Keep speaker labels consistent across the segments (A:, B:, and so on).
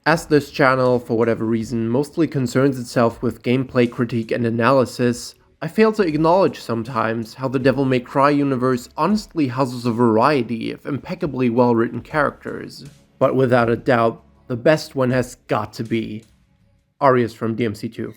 A: As this channel, for whatever reason, mostly concerns itself with gameplay critique and analysis, I fail to acknowledge sometimes how the Devil May Cry universe honestly houses a variety of impeccably well-written characters. But without a doubt, the best one has got to be Arius from DMC2.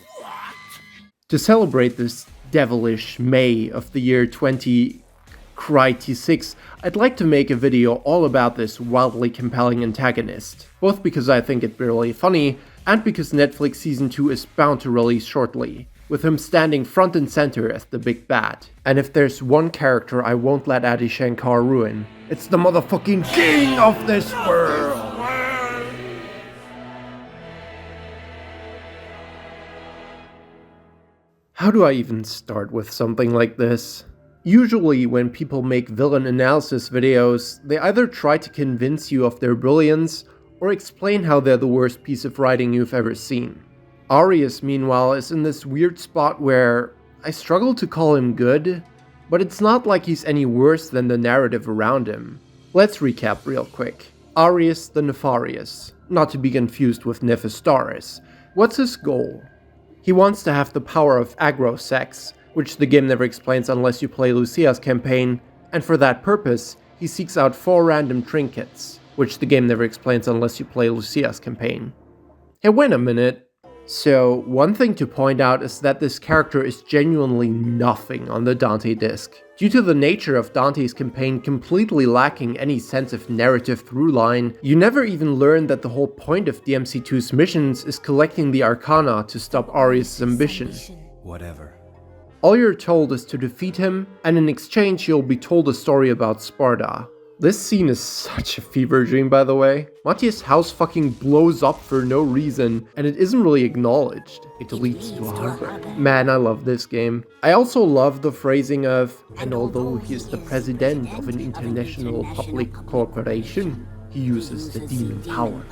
A: To celebrate this devilish May of the year 20Cry-T6, I'd like to make a video all about this wildly compelling antagonist, both because I think it really funny, and because Netflix Season 2 is bound to release shortly, with him standing front and center as the big bad. And if there's one character I won't let Adi Shankar ruin, it's the motherfucking king of this world! How do I even start with something like this? Usually when people make villain analysis videos, they either try to convince you of their brilliance or explain how they're the worst piece of writing you've ever seen. Arius, meanwhile, is in this weird spot where I struggle to call him good, but it's not like he's any worse than the narrative around him. Let's recap real quick. Arius the Nefarious, not to be confused with Nephistaris. What's his goal? He wants to have the power of Argosax, which the game never explains unless you play Lucia's campaign, and for that purpose, he seeks out 4 random trinkets, which the game never explains unless you play Lucia's campaign. Hey, wait a minute. So, one thing to point out is that this character is genuinely nothing on the Dante disc. Due to the nature of Dante's campaign completely lacking any sense of narrative throughline, you never even learn that the whole point of DMC2's missions is collecting the Arcana to stop Arius' ambition.
B: Whatever.
A: All you're told is to defeat him, and in exchange you'll be told a story about Sparta. This scene is such a fever dream, by the way. Matthias' house fucking blows up for no reason, and it isn't really acknowledged. It leads to a harbor. Man, I love this game. I also love the phrasing of, and although he is the president of an international public corporation, he uses the demon power.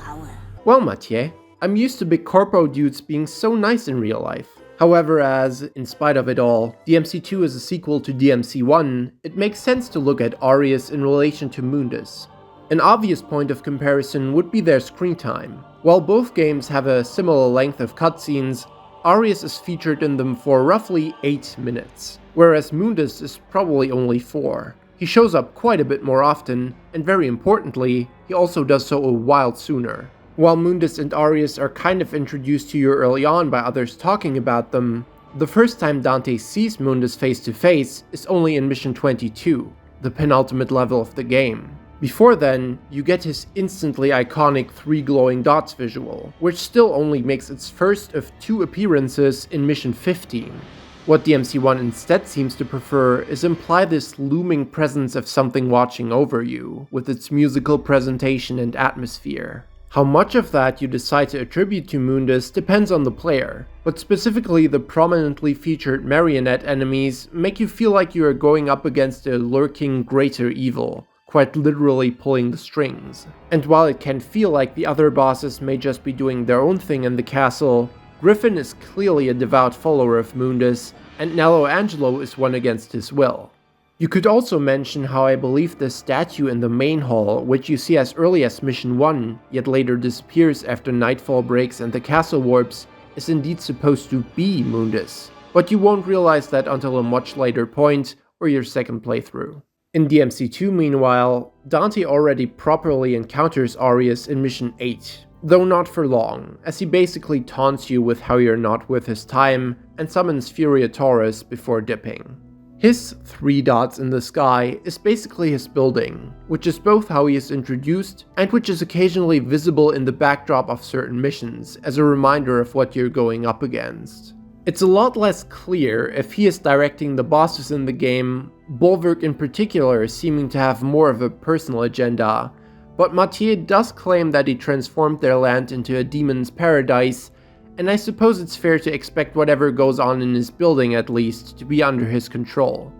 A: Well, Mathieu, I'm used to big corpo dudes being so nice in real life. However, as, in spite of it all, DMC2 is a sequel to DMC1, it makes sense to look at Arius in relation to Mundus. An obvious point of comparison would be their screen time. While both games have a similar length of cutscenes, Arius is featured in them for roughly 8 minutes, whereas Mundus is probably only 4. He shows up quite a bit more often, and very importantly, he also does so a while sooner. While Mundus and Arius are kind of introduced to you early on by others talking about them, the first time Dante sees Mundus face to face is only in Mission 22, the penultimate level of the game. Before then, you get his instantly iconic 3 glowing dots visual, which still only makes its first of 2 appearances in Mission 15. What DMC1 instead seems to prefer is imply this looming presence of something watching over you, with its musical presentation and atmosphere. How much of that you decide to attribute to Mundus depends on the player, but specifically the prominently featured marionette enemies make you feel like you are going up against a lurking greater evil, quite literally pulling the strings. And while it can feel like the other bosses may just be doing their own thing in the castle, Griffin is clearly a devout follower of Mundus, and Nello Angelo is one against his will. You could also mention how I believe the statue in the main hall, which you see as early as Mission 1, yet later disappears after nightfall breaks and the castle warps, is indeed supposed to be Mundus, but you won't realize that until a much later point, or your second playthrough. In DMC2, meanwhile, Dante already properly encounters Arius in Mission 8, though not for long, as he basically taunts you with how you're not worth his time, and summons Furia Taurus before dipping. His 3 dots in the sky is basically his building, which is both how he is introduced and which is occasionally visible in the backdrop of certain missions as a reminder of what you're going up against. It's a lot less clear if he is directing the bosses in the game, Bulwark in particular seeming to have more of a personal agenda, but Mathieu does claim that he transformed their land into a demon's paradise, and I suppose it's fair to expect whatever goes on in his building at least to be under his control.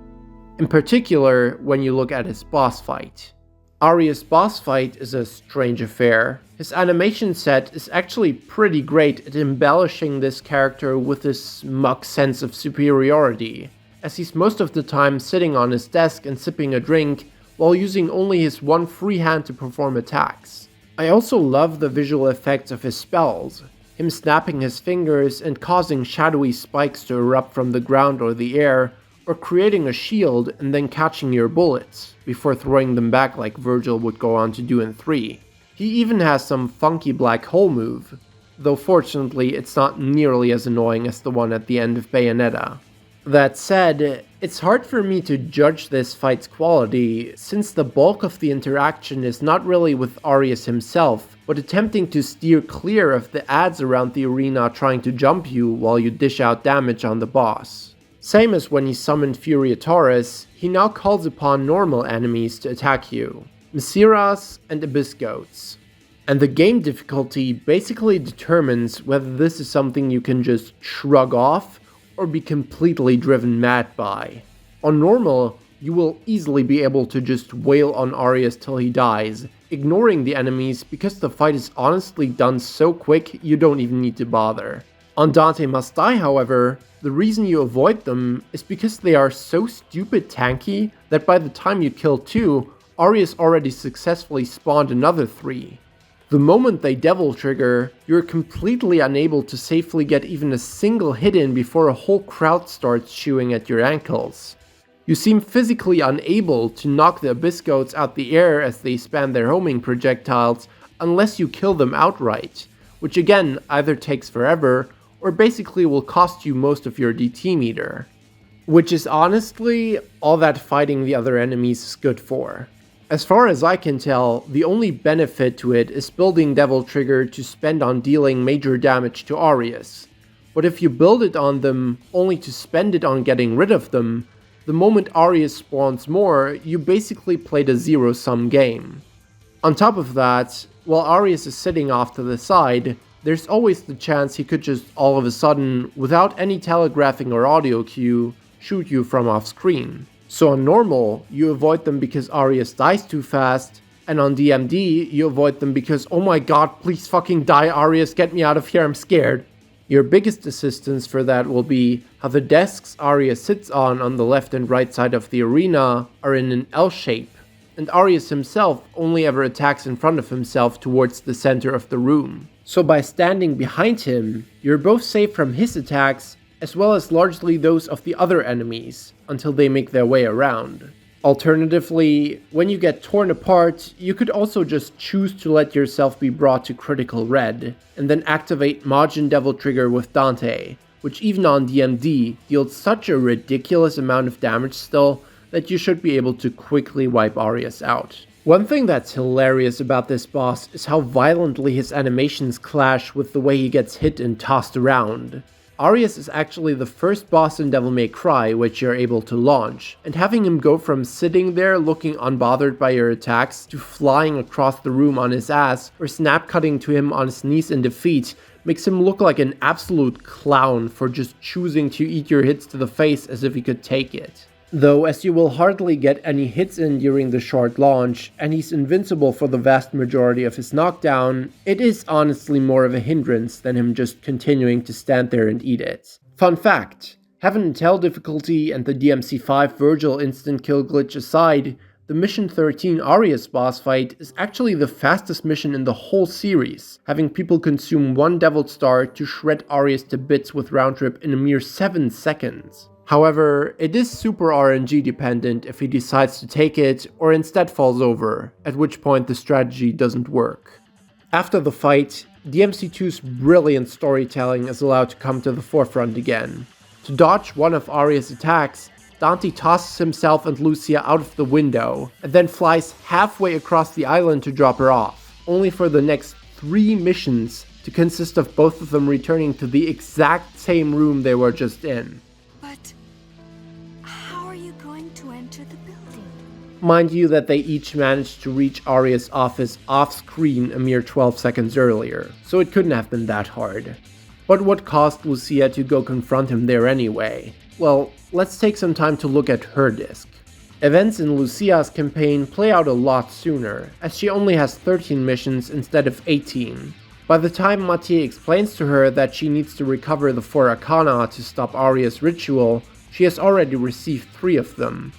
A: In particular, when you look at his boss fight. Arius' boss fight is a strange affair. His animation set is actually pretty great at embellishing this character with this smug sense of superiority, as he's most of the time sitting on his desk and sipping a drink while using only his one free hand to perform attacks. I also love the visual effects of his spells, him snapping his fingers and causing shadowy spikes to erupt from the ground or the air, or creating a shield and then catching your bullets, before throwing them back like Virgil would go on to do in 3. He even has some funky black hole move, though fortunately it's not nearly as annoying as the one at the end of Bayonetta. That said, it's hard for me to judge this fight's quality, since the bulk of the interaction is not really with Arius himself, but attempting to steer clear of the ads around the arena trying to jump you while you dish out damage on the boss. Same as when he summoned Furiataurus, he now calls upon normal enemies to attack you, Mesiras and Abyss Goats. And the game difficulty basically determines whether this is something you can just shrug off or be completely driven mad by. On normal, you will easily be able to just wail on Arius till he dies, ignoring the enemies because the fight is honestly done so quick you don't even need to bother. On Dante Must Die, however, the reason you avoid them is because they are so stupid tanky that by the time you kill 2, Arius already successfully spawned another 3. The moment they devil trigger, you're completely unable to safely get even a single hit in before a whole crowd starts chewing at your ankles. You seem physically unable to knock the Abyss Goats out the air as they spam their homing projectiles unless you kill them outright, which again either takes forever or basically will cost you most of your DT meter. Which is honestly all that fighting the other enemies is good for. As far as I can tell, the only benefit to it is building Devil Trigger to spend on dealing major damage to Arius. But if you build it on them only to spend it on getting rid of them, the moment Arius spawns more, you basically played a zero-sum game. On top of that, while Arius is sitting off to the side, there's always the chance he could just all of a sudden, without any telegraphing or audio cue, shoot you from off screen. So on normal, you avoid them because Arius dies too fast, and on DMD, you avoid them because oh my god, please fucking die Arius, get me out of here, I'm scared. Your biggest assistance for that will be how the desks Arius sits on the left and right side of the arena are in an L shape, and Arius himself only ever attacks in front of himself towards the center of the room. So by standing behind him, you're both safe from his attacks, as well as largely those of the other enemies, until they make their way around. Alternatively, when you get torn apart, you could also just choose to let yourself be brought to critical red, and then activate Majin Devil Trigger with Dante, which even on DMD deals such a ridiculous amount of damage still that you should be able to quickly wipe Arius out. One thing that's hilarious about this boss is how violently his animations clash with the way he gets hit and tossed around. Arius is actually the first boss in Devil May Cry which you're able to launch, and having him go from sitting there looking unbothered by your attacks to flying across the room on his ass or snap cutting to him on his knees in defeat makes him look like an absolute clown for just choosing to eat your hits to the face as if he could take it. Though as you will hardly get any hits in during the short launch, and he's invincible for the vast majority of his knockdown, it is honestly more of a hindrance than him just continuing to stand there and eat it. Fun fact, Heaven and Hell difficulty and the DMC5 Virgil instant kill glitch aside, the Mission 13 Arius boss fight is actually the fastest mission in the whole series, having people consume 1 Devil Star to shred Arius to bits with round trip in a mere 7 seconds. However, it is super RNG dependent if he decides to take it or instead falls over, at which point the strategy doesn't work. After the fight, DMC2's brilliant storytelling is allowed to come to the forefront again. To dodge one of Arius' attacks, Dante tosses himself and Lucia out of the window, and then flies halfway across the island to drop her off, only for the next 3 missions to consist of both of them returning to the exact same room they were just in. Mind you that they each managed to reach Arius' office off-screen a mere 12 seconds earlier, so it couldn't have been that hard. But what caused Lucia to go confront him there anyway? Well, let's take some time to look at her disc. Events in Lucia's campaign play out a lot sooner, as she only has 13 missions instead of 18. By the time Mathieu explains to her that she needs to recover the 4 Arcana to stop Arius' ritual, she has already received 3 of them.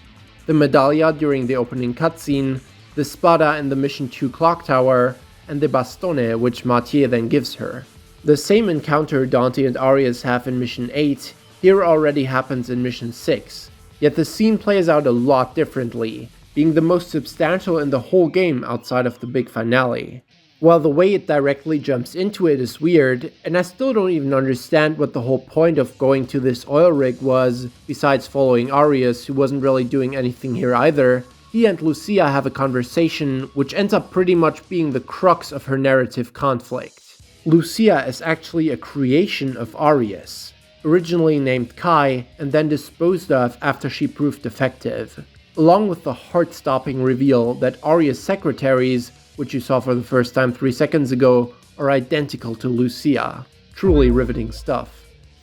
A: The Medallia during the opening cutscene, the Spada in the Mission 2 Clock Tower, and the bastone which Mathieu then gives her. The same encounter Dante and Arius have in Mission 8 here already happens in Mission 6, yet the scene plays out a lot differently, being the most substantial in the whole game outside of the big finale. While the way it directly jumps into it is weird, and I still don't even understand what the whole point of going to this oil rig was, besides following Arius, who wasn't really doing anything here either, he and Lucia have a conversation which ends up pretty much being the crux of her narrative conflict. Lucia is actually a creation of Arius, originally named Kai and then disposed of after she proved defective, along with the heart-stopping reveal that Arius' secretaries, which you saw for the first time 3 seconds ago, are identical to Lucia. Truly riveting stuff.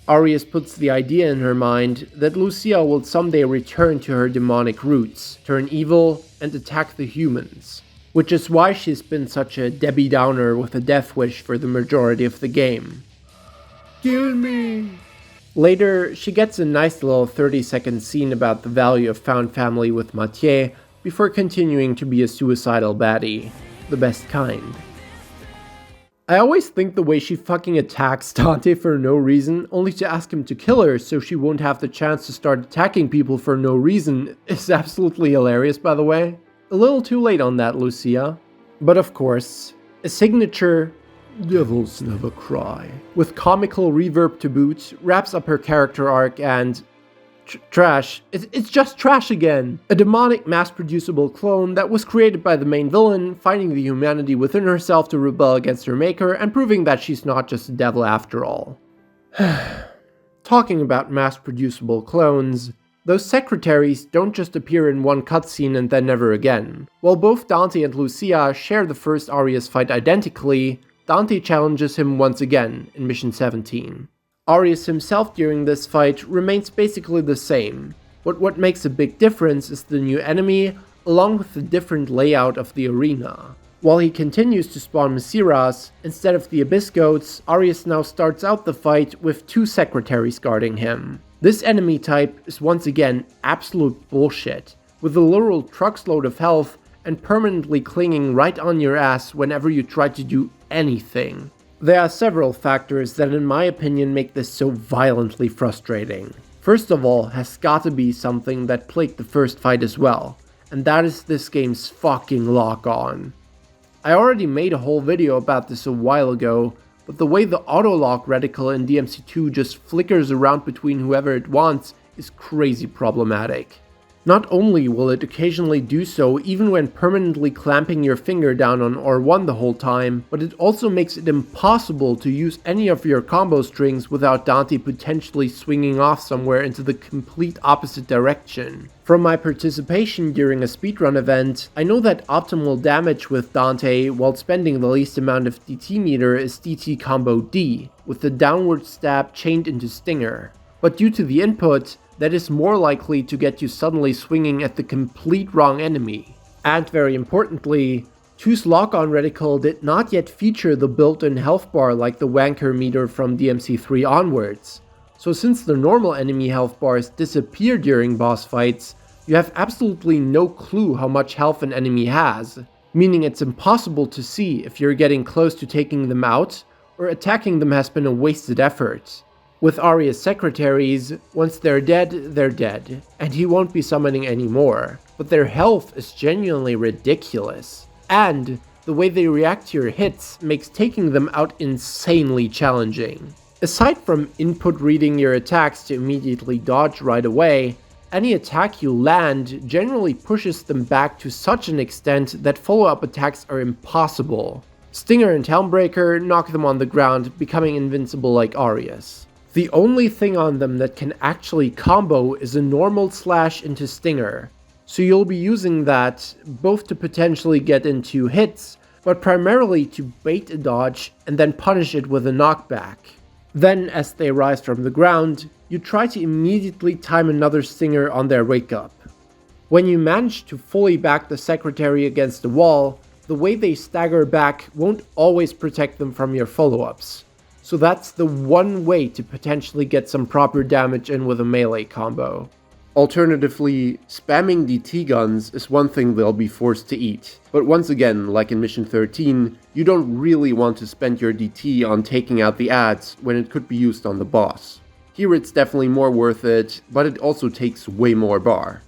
A: Arius puts the idea in her mind that Lucia will someday return to her demonic roots, turn evil, and attack the humans, which is why she's been such a Debbie Downer with a death wish for the majority of the game. Kill me! Later, she gets a nice little 30-second scene about the value of found family with Mathieu, before continuing to be a suicidal baddie. The best kind. I always think the way she fucking attacks Dante for no reason, only to ask him to kill her so she won't have the chance to start attacking people for no reason, is absolutely hilarious, by the way. A little too late on that, Lucia. But of course, a signature "Devils never cry" with comical reverb to boot wraps up her character arc and trash. It's just trash again. A demonic mass-producible clone that was created by the main villain, finding the humanity within herself to rebel against her maker and proving that she's not just a devil after all. Talking about mass-producible clones, those secretaries don't just appear in one cutscene and then never again. While both Dante and Lucia share the first Arius fight identically, Dante challenges him once again in Mission 17. Arius himself during this fight remains basically the same, but what makes a big difference is the new enemy, along with the different layout of the arena. While he continues to spawn Mesiras, instead of the Abyss Goats, Arius now starts out the fight with 2 secretaries guarding him. This enemy type is once again absolute bullshit, with a literal truck's load of health and permanently clinging right on your ass whenever you try to do anything. There are several factors that in my opinion make this so violently frustrating. First of all, has gotta be something that plagued the first fight as well, and that is this game's fucking lock-on. I already made a whole video about this a while ago, but the way the auto-lock reticle in DMC2 just flickers around between whoever it wants is crazy problematic. Not only will it occasionally do so even when permanently clamping your finger down on R1 the whole time, but it also makes it impossible to use any of your combo strings without Dante potentially swinging off somewhere into the complete opposite direction. From my participation during a speedrun event, I know that optimal damage with Dante while spending the least amount of DT meter is DT combo D, with the downward stab chained into Stinger. But due to the input, that is more likely to get you suddenly swinging at the complete wrong enemy. And very importantly, 2's lock-on reticle did not yet feature the built-in health bar like the wanker meter from DMC3 onwards. So since the normal enemy health bars disappear during boss fights, you have absolutely no clue how much health an enemy has, meaning it's impossible to see if you're getting close to taking them out, or attacking them has been a wasted effort. With Arius' secretaries, once they're dead, and he won't be summoning anymore, but their health is genuinely ridiculous, and the way they react to your hits makes taking them out insanely challenging. Aside from input reading your attacks to immediately dodge right away, any attack you land generally pushes them back to such an extent that follow-up attacks are impossible. Stinger and Helmbreaker knock them on the ground, becoming invincible like Arius. The only thing on them that can actually combo is a normal slash into Stinger, so you'll be using that both to potentially get into hits, but primarily to bait a dodge and then punish it with a knockback. Then, as they rise from the ground, you try to immediately time another Stinger on their wake up. When you manage to fully back the secretary against the wall, the way they stagger back won't always protect them from your follow-ups. So that's the one way to potentially get some proper damage in with a melee combo. Alternatively, spamming DT guns is one thing they'll be forced to eat. But once again, like in Mission 13, you don't really want to spend your DT on taking out the ads when it could be used on the boss. Here it's definitely more worth it, but it also takes way more bar.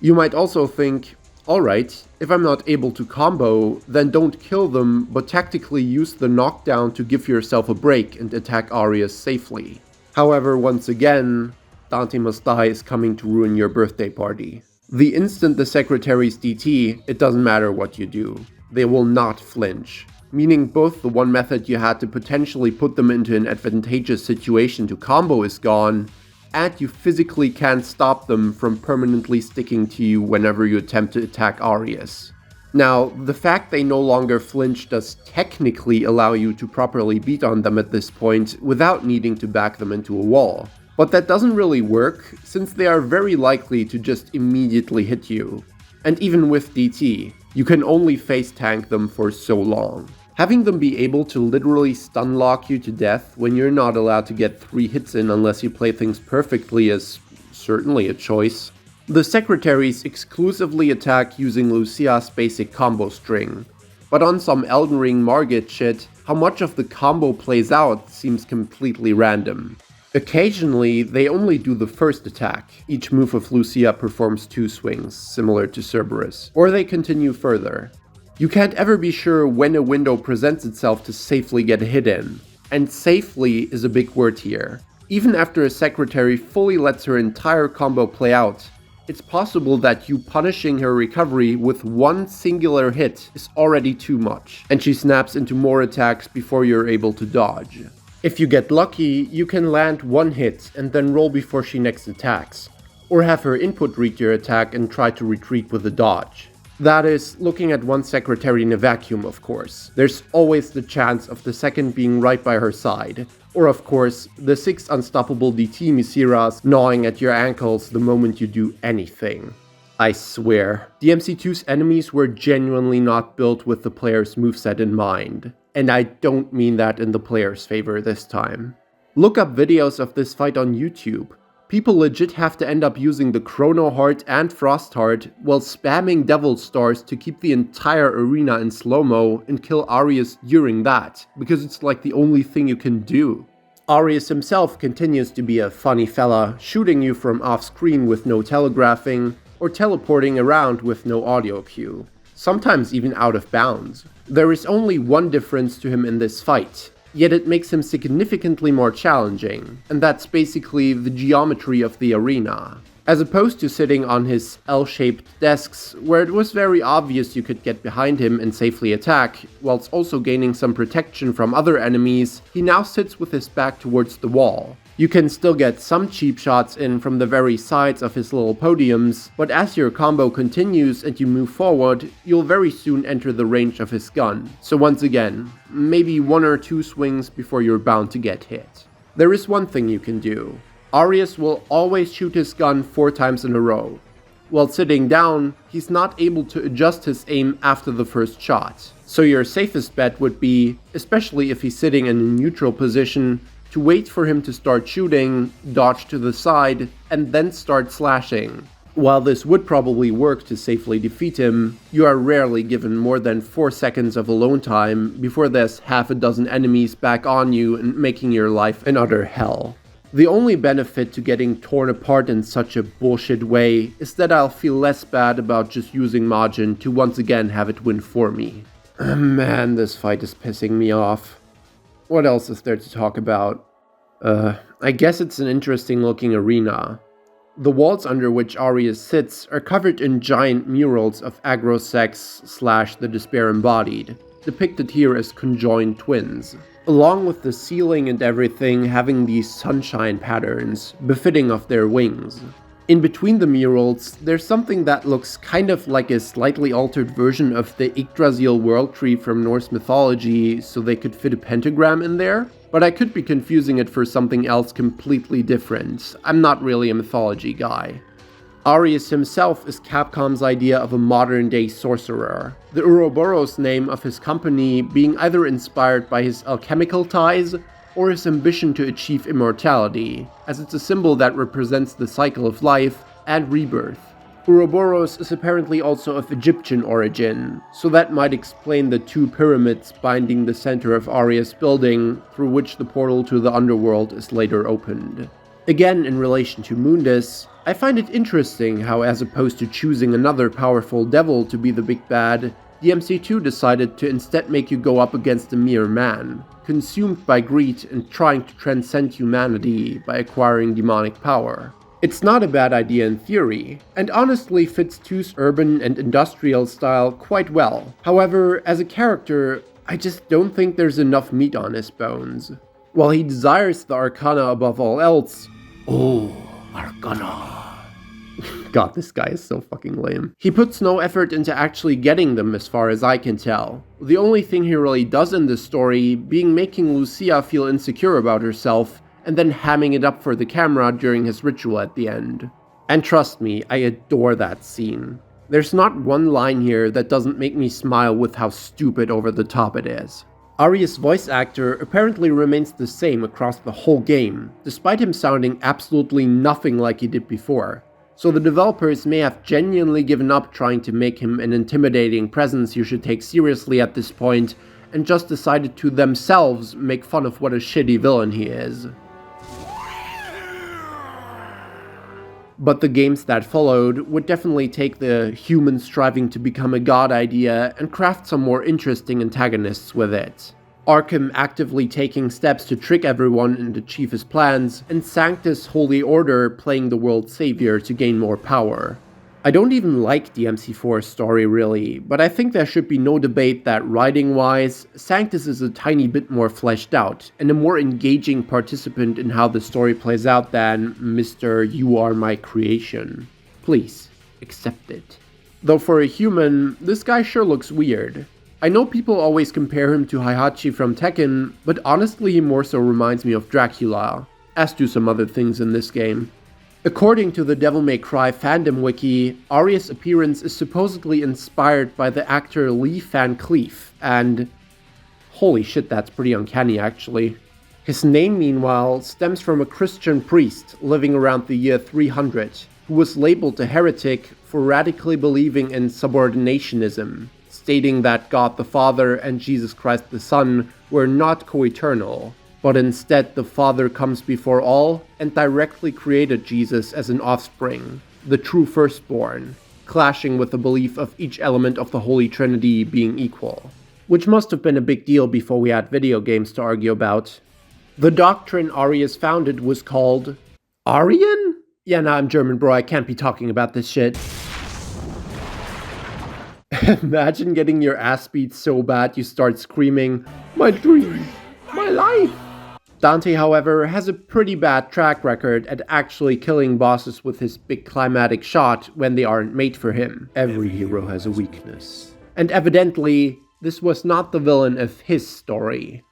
A: You might also think, alright, if I'm not able to combo, then don't kill them, but tactically use the knockdown to give yourself a break and attack Arius safely. However, once again, Dante Must Die is coming to ruin your birthday party. The instant the secretaries DT, it doesn't matter what you do. They will not flinch. Meaning both the one method you had to potentially put them into an advantageous situation to combo is gone, and you physically can't stop them from permanently sticking to you whenever you attempt to attack Arius. Now, the fact they no longer flinch does technically allow you to properly beat on them at this point without needing to back them into a wall. But that doesn't really work, since they are very likely to just immediately hit you. And even with DT, you can only face tank them for so long. Having them be able to literally stun lock you to death when you're not allowed to get 3 hits in unless you play things perfectly is certainly a choice. The secretaries exclusively attack using Lucia's basic combo string. But on some Elden Ring Margit shit, how much of the combo plays out seems completely random. Occasionally, they only do the first attack. Each move of Lucia performs 2 swings, similar to Cerberus. Or they continue further. You can't ever be sure when a window presents itself to safely get a hit in. And safely is a big word here. Even after a secretary fully lets her entire combo play out, it's possible that you punishing her recovery with one singular hit is already too much, and she snaps into more attacks before you're able to dodge. If you get lucky, you can land one hit and then roll before she next attacks, or have her input read your attack and try to retreat with a dodge. That is, looking at one secretary in a vacuum, of course. There's always the chance of the second being right by her side, or of course, the 6 unstoppable DT Misiras gnawing at your ankles the moment you do anything. I swear, DMC2's enemies were genuinely not built with the player's moveset in mind. And I don't mean that in the player's favor this time. Look up videos of this fight on YouTube. People legit have to end up using the Chrono Heart and Frost Heart while spamming Devil Stars to keep the entire arena in slow-mo and kill Arius during that, because it's like the only thing you can do. Arius himself continues to be a funny fella, shooting you from off-screen with no telegraphing, or teleporting around with no audio cue. Sometimes even out of bounds. There is only one difference to him in this fight, yet it makes him significantly more challenging, and that's basically the geometry of the arena. As opposed to sitting on his L-shaped desks, where it was very obvious you could get behind him and safely attack, whilst also gaining some protection from other enemies, he now sits with his back towards the wall. You can still get some cheap shots in from the very sides of his little podiums, but as your combo continues and you move forward, you'll very soon enter the range of his gun. So once again, maybe 1 or 2 swings before you're bound to get hit. There is one thing you can do. Arius will always shoot his gun 4 times in a row. While sitting down, he's not able to adjust his aim after the first shot. So your safest bet would be, especially if he's sitting in a neutral position, to wait for him to start shooting, dodge to the side, and then start slashing. While this would probably work to safely defeat him, you are rarely given more than 4 seconds of alone time before there's half a dozen enemies back on you and making your life an utter hell. The only benefit to getting torn apart in such a bullshit way is that I'll feel less bad about just using Majin to once again have it win for me. Man, this fight is pissing me off. What else is there to talk about? I guess it's an interesting looking arena. The walls under which Arius sits are covered in giant murals of Argosax / the Despair Embodied, depicted here as conjoined twins, along with the ceiling and everything having these sunshine patterns, befitting of their wings. In between the murals, there's something that looks kind of like a slightly altered version of the Yggdrasil world tree from Norse mythology, so they could fit a pentagram in there. But I could be confusing it for something else completely different. I'm not really a mythology guy. Arius himself is Capcom's idea of a modern-day sorcerer, the Ouroboros name of his company being either inspired by his alchemical ties or his ambition to achieve immortality, as it's a symbol that represents the cycle of life and rebirth. Ouroboros is apparently also of Egyptian origin, so that might explain the two pyramids binding the center of Arius' building, through which the portal to the underworld is later opened. Again, in relation to Mundus, I find it interesting how, as opposed to choosing another powerful devil to be the big bad, DMC2 decided to instead make you go up against a mere man, consumed by greed and trying to transcend humanity by acquiring demonic power. It's not a bad idea in theory, and honestly fits 2's urban and industrial style quite well. However, as a character, I just don't think there's enough meat on his bones. While he desires the Arcana above all else, Arcana. God, this guy is so fucking lame. He puts no effort into actually getting them as far as I can tell. The only thing he really does in this story being making Lucia feel insecure about herself and then hamming it up for the camera during his ritual at the end. And trust me, I adore that scene. There's not one line here that doesn't make me smile with how stupid over the top it is. Arius' voice actor apparently remains the same across the whole game, despite him sounding absolutely nothing like he did before. So the developers may have genuinely given up trying to make him an intimidating presence you should take seriously at this point, and just decided to themselves make fun of what a shitty villain he is. But the games that followed would definitely take the human striving to become a god idea and craft some more interesting antagonists with it. Arkham actively taking steps to trick everyone and achieve his plans, and Sanctus Holy Order playing the world's savior to gain more power. I don't even like DMC4's story really, but I think there should be no debate that writing-wise, Sanctus is a tiny bit more fleshed out, and a more engaging participant in how the story plays out than Mr. You Are My Creation. Please, accept it. Though for a human, this guy sure looks weird. I know people always compare him to Heihachi from Tekken, but honestly he more so reminds me of Dracula, as do some other things in this game. According to the Devil May Cry fandom wiki, Arius' appearance is supposedly inspired by the actor Lee Van Cleef, and holy shit, that's pretty uncanny actually. His name, meanwhile, stems from a Christian priest living around the year 300, who was labeled a heretic for radically believing in subordinationism, stating that God the Father and Jesus Christ the Son were not co-eternal, but instead the Father comes before all and directly created Jesus as an offspring, the true firstborn, clashing with the belief of each element of the Holy Trinity being equal. Which must have been a big deal before we had video games to argue about. The doctrine Arius founded was called Arian? Yeah, nah, I'm German, bro, I can't be talking about this shit. Imagine getting your ass beat so bad you start screaming, "My dream! My life!" Dante, however, has a pretty bad track record at actually killing bosses with his big climatic shot when they aren't made for him. Every hero has a weakness. And evidently, this was not the villain of his story.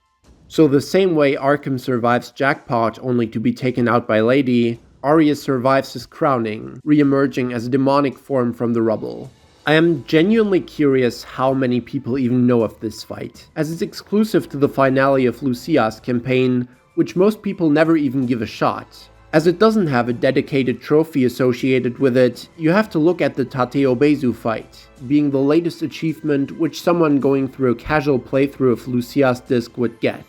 A: So the same way Arkham survives Jackpot only to be taken out by Lady, Arius survives his crowning, re-emerging as a demonic form from the rubble. I am genuinely curious how many people even know of this fight, as it's exclusive to the finale of Lucia's campaign, which most people never even give a shot. As it doesn't have a dedicated trophy associated with it, you have to look at the Tateo Bezu fight, being the latest achievement which someone going through a casual playthrough of Lucia's disc would get.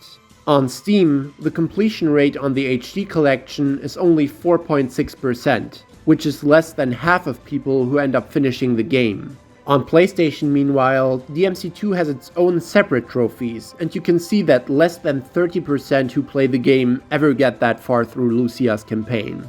A: On Steam, the completion rate on the HD collection is only 4.6%, which is less than half of people who end up finishing the game. On PlayStation, meanwhile, DMC2 has its own separate trophies, and you can see that less than 30% who play the game ever get that far through Lucia's campaign.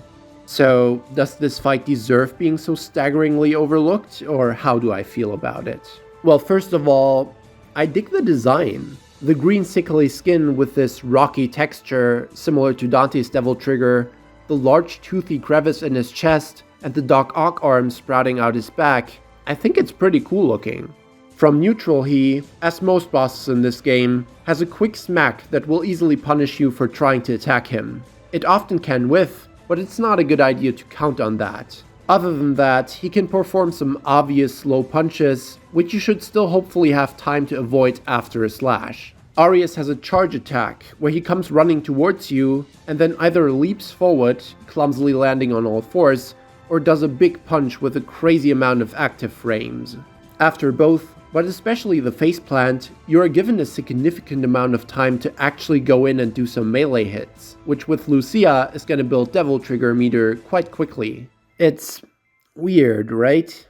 A: So, does this fight deserve being so staggeringly overlooked, or how do I feel about it? Well, first of all, I dig the design. The green sickly skin with this rocky texture, similar to Dante's Devil Trigger, the large toothy crevice in his chest, and the Doc Ock arm sprouting out his back, I think it's pretty cool looking. From neutral he, as most bosses in this game, has a quick smack that will easily punish you for trying to attack him. It often can whiff, but it's not a good idea to count on that. Other than that, he can perform some obvious slow punches, which you should still hopefully have time to avoid after a slash. Arius has a charge attack, where he comes running towards you, and then either leaps forward, clumsily landing on all fours, or does a big punch with a crazy amount of active frames. After both, but especially the faceplant, you are given a significant amount of time to actually go in and do some melee hits, which with Lucia is gonna build Devil Trigger meter quite quickly. It's weird, right?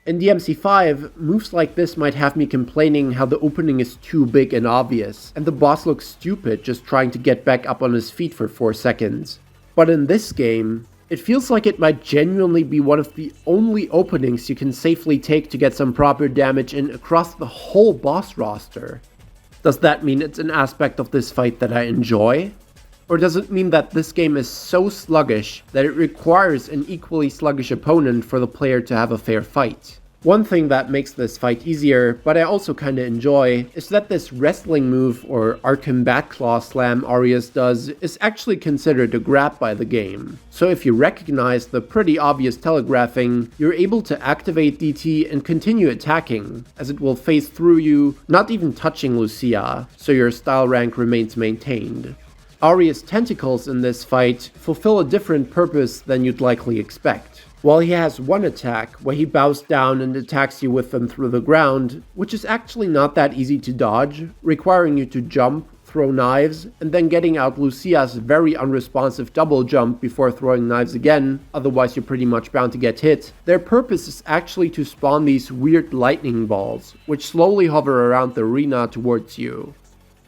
A: In DMC5, moves like this might have me complaining how the opening is too big and obvious, and the boss looks stupid just trying to get back up on his feet for 4 seconds. But in this game, it feels like it might genuinely be one of the only openings you can safely take to get some proper damage in across the whole boss roster. Does that mean it's an aspect of this fight that I enjoy? Or does it mean that this game is so sluggish that it requires an equally sluggish opponent for the player to have a fair fight? One thing that makes this fight easier, but I also kinda enjoy, is that this wrestling move, or Arkham Batclaw Slam Arius does, is actually considered a grab by the game. So if you recognize the pretty obvious telegraphing, you're able to activate DT and continue attacking, as it will phase through you, not even touching Lucia, so your style rank remains maintained. Arius' tentacles in this fight fulfill a different purpose than you'd likely expect. While he has one attack where he bows down and attacks you with them through the ground, which is actually not that easy to dodge, requiring you to jump, throw knives, and then getting out Lucia's very unresponsive double jump before throwing knives again, otherwise you're pretty much bound to get hit, their purpose is actually to spawn these weird lightning balls, which slowly hover around the arena towards you.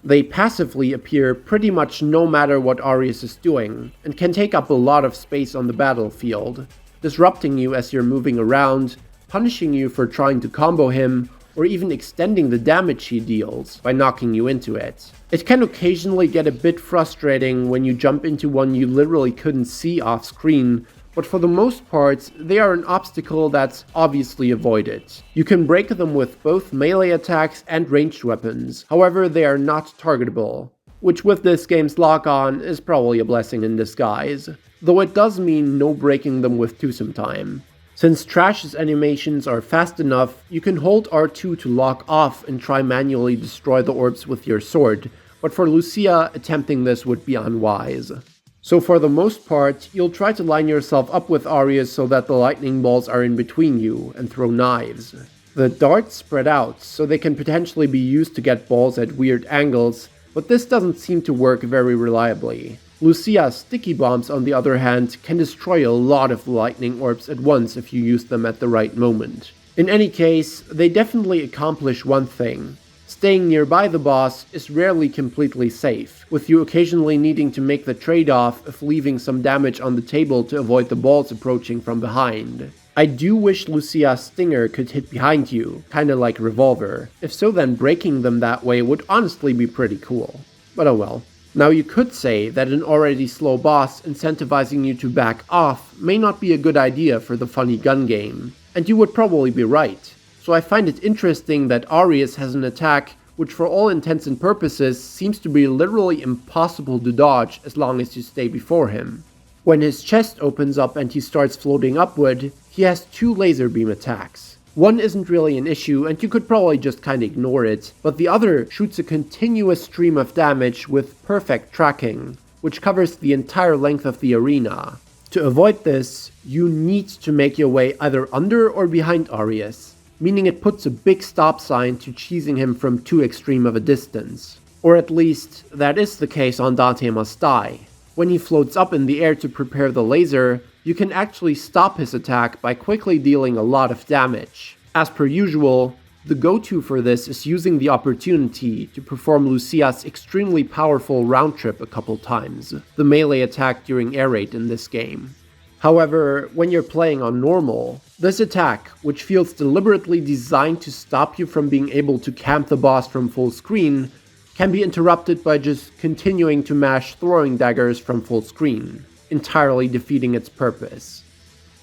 A: They passively appear pretty much no matter what Arius is doing, and can take up a lot of space on the battlefield, disrupting you as you're moving around, punishing you for trying to combo him, or even extending the damage he deals by knocking you into it. It can occasionally get a bit frustrating when you jump into one you literally couldn't see off screen, but for the most part, they are an obstacle that's obviously avoided. You can break them with both melee attacks and ranged weapons, however they are not targetable, which with this game's lock-on is probably a blessing in disguise, though it does mean no breaking them with twosome time. Since Trash's animations are fast enough, you can hold R2 to lock off and try manually destroy the orbs with your sword, but for Lucia, attempting this would be unwise. So for the most part, you'll try to line yourself up with Arius so that the lightning balls are in between you, and throw knives. The darts spread out, so they can potentially be used to get balls at weird angles, but this doesn't seem to work very reliably. Lucia's sticky bombs, on the other hand, can destroy a lot of the lightning orbs at once if you use them at the right moment. In any case, they definitely accomplish one thing. Staying nearby the boss is rarely completely safe, with you occasionally needing to make the trade-off of leaving some damage on the table to avoid the balls approaching from behind. I do wish Lucia's stinger could hit behind you, kinda like Revolver. If so, then breaking them that way would honestly be pretty cool. But oh well. Now you could say that an already slow boss incentivizing you to back off may not be a good idea for the funny gun game, and you would probably be right. So I find it interesting that Arius has an attack which for all intents and purposes seems to be literally impossible to dodge as long as you stay before him. When his chest opens up and he starts floating upward, he has 2 laser beam attacks. One isn't really an issue and you could probably just kinda ignore it, but the other shoots a continuous stream of damage with perfect tracking, which covers the entire length of the arena. To avoid this, you need to make your way either under or behind Arius, meaning it puts a big stop sign to cheesing him from too extreme of a distance. Or at least, that is the case on Dante Must Die. When he floats up in the air to prepare the laser, you can actually stop his attack by quickly dealing a lot of damage. As per usual, the go-to for this is using the opportunity to perform Lucia's extremely powerful round trip a couple times, the melee attack during air raid in this game. However, when you're playing on normal, this attack, which feels deliberately designed to stop you from being able to camp the boss from full screen, can be interrupted by just continuing to mash throwing daggers from full screen, entirely defeating its purpose.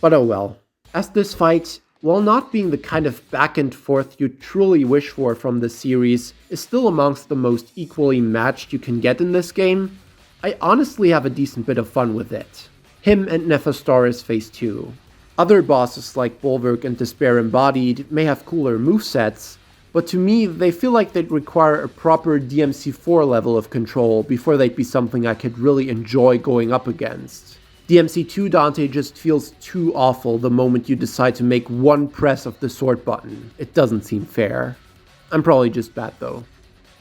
A: But oh well. As this fight, while not being the kind of back and forth you truly wish for from the series, is still amongst the most equally matched you can get in this game, I honestly have a decent bit of fun with it. Him and Nephosaurus Phase 2. Other bosses like Bulwark and Despair Embodied may have cooler movesets, but to me they feel like they'd require a proper DMC4 level of control before they'd be something I could really enjoy going up against. DMC2 Dante just feels too awful the moment you decide to make one press of the sword button. It doesn't seem fair. I'm probably just bad though.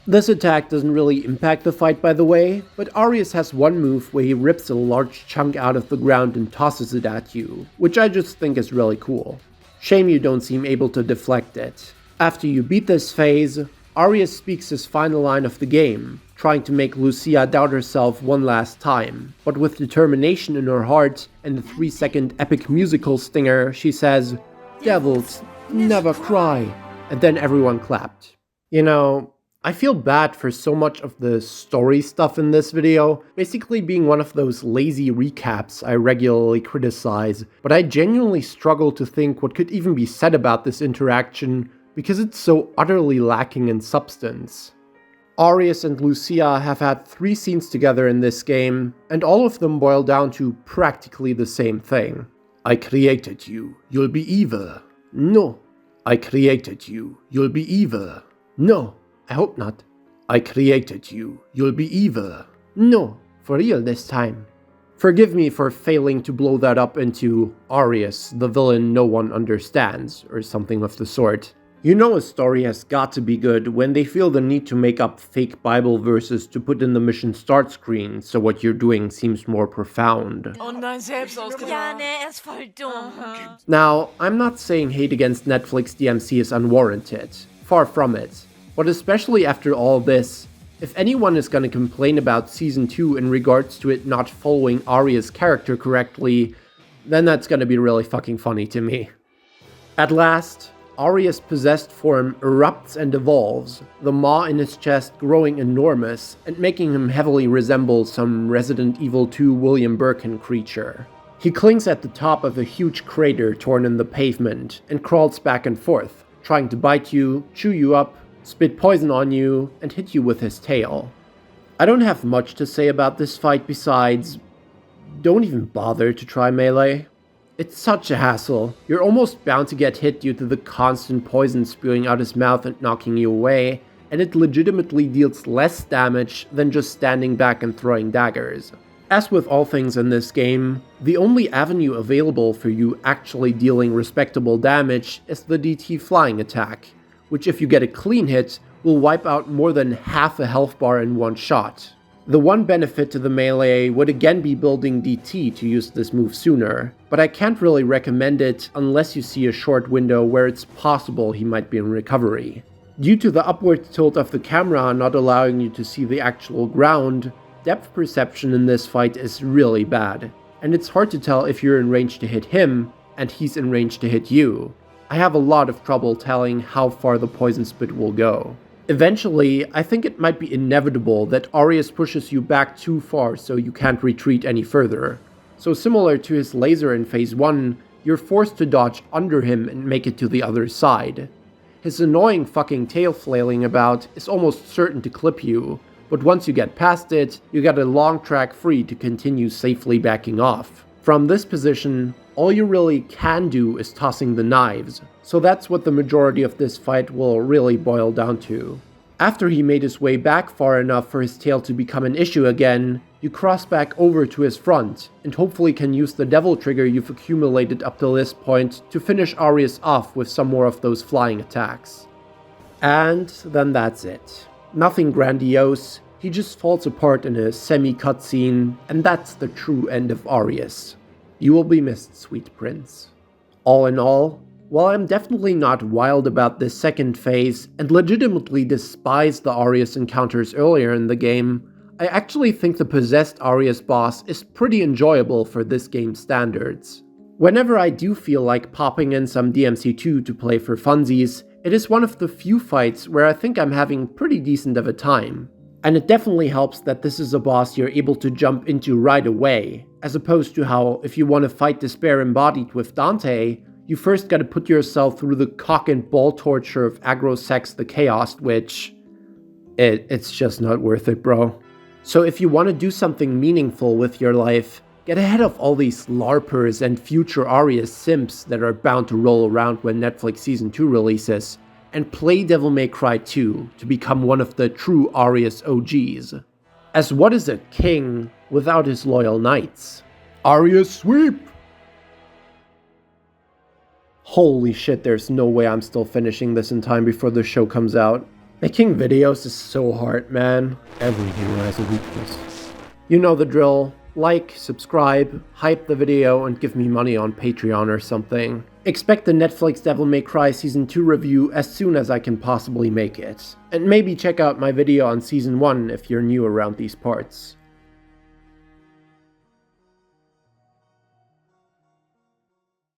A: This attack doesn't really impact the fight, by the way, but Arius has one move where he rips a large chunk out of the ground and tosses it at you, which I just think is really cool. Shame you don't seem able to deflect it. After you beat this phase, Arius speaks his final line of the game, trying to make Lucia doubt herself one last time, but with determination in her heart and a 3-second epic musical stinger, she says, "Devils, never cry," and then everyone clapped. You know, I feel bad for so much of the story stuff in this video, basically being one of those lazy recaps I regularly criticize, but I genuinely struggle to think what could even be said about this interaction because it's so utterly lacking in substance. Arius and Lucia have had 3 scenes together in this game, and all of them boil down to practically the same thing. I created you, you'll be evil. No. I created you, you'll be evil. No. I hope not. I created you, you'll be evil. No, for real this time. Forgive me for failing to blow that up into Arius, the villain no one understands, or something of the sort. You know a story has got to be good when they feel the need to make up fake Bible verses to put in the mission start screen, so what you're doing seems more profound. Now, I'm not saying hate against Netflix DMC is unwarranted. Far from it. But especially after all this, if anyone is gonna complain about Season 2 in regards to it not following Aria's character correctly, then that's gonna be really fucking funny to me. At last, Arius' possessed form erupts and evolves, the maw in his chest growing enormous and making him heavily resemble some Resident Evil 2 William Birkin creature. He clings at the top of a huge crater torn in the pavement and crawls back and forth, trying to bite you, chew you up, spit poison on you, and hit you with his tail. I don't have much to say about this fight besides, don't even bother to try melee. It's such a hassle. You're almost bound to get hit due to the constant poison spewing out his mouth and knocking you away, and it legitimately deals less damage than just standing back and throwing daggers. As with all things in this game, the only avenue available for you actually dealing respectable damage is the DT flying attack, which if you get a clean hit, will wipe out more than half a health bar in one shot. The one benefit to the melee would again be building DT to use this move sooner, but I can't really recommend it unless you see a short window where it's possible he might be in recovery. Due to the upward tilt of the camera not allowing you to see the actual ground, depth perception in this fight is really bad, and it's hard to tell if you're in range to hit him, and he's in range to hit you. I have a lot of trouble telling how far the poison spit will go. Eventually, I think it might be inevitable that Arius pushes you back too far so you can't retreat any further. So similar to his laser in phase 1, you're forced to dodge under him and make it to the other side. His annoying fucking tail flailing about is almost certain to clip you, but once you get past it, you get a long track free to continue safely backing off. From this position, all you really can do is tossing the knives, so that's what the majority of this fight will really boil down to. After he made his way back far enough for his tail to become an issue again, you cross back over to his front, and hopefully can use the devil trigger you've accumulated up to this point to finish Arius off with some more of those flying attacks. And then that's it. Nothing grandiose, he just falls apart in a semi-cutscene, and that's the true end of Arius. You will be missed, sweet prince. All in all, while I'm definitely not wild about this second phase, and legitimately despise the Arius encounters earlier in the game, I actually think the possessed Arius boss is pretty enjoyable for this game's standards. Whenever I do feel like popping in some DMC2 to play for funsies, it is one of the few fights where I think I'm having pretty decent of a time. And it definitely helps that this is a boss you're able to jump into right away, as opposed to how, if you want to fight Despair embodied with Dante, you first gotta put yourself through the cock and ball torture of Argosax the Chaos, which... it's just not worth it, bro. So if you want to do something meaningful with your life, get ahead of all these LARPers and future Arius simps that are bound to roll around when Netflix Season 2 releases, and play Devil May Cry 2 to become one of the true Arius OGs. As what is a king without his loyal knights? Arius sweep! Holy shit, there's no way I'm still finishing this in time before the show comes out. Making videos is so hard, man. Every hero has a weakness. You know the drill. Like, subscribe, hype the video, and give me money on Patreon or something. Expect the Netflix Devil May Cry Season 2 review as soon as I can possibly make it. And maybe check out my video on Season 1 if you're new around these parts.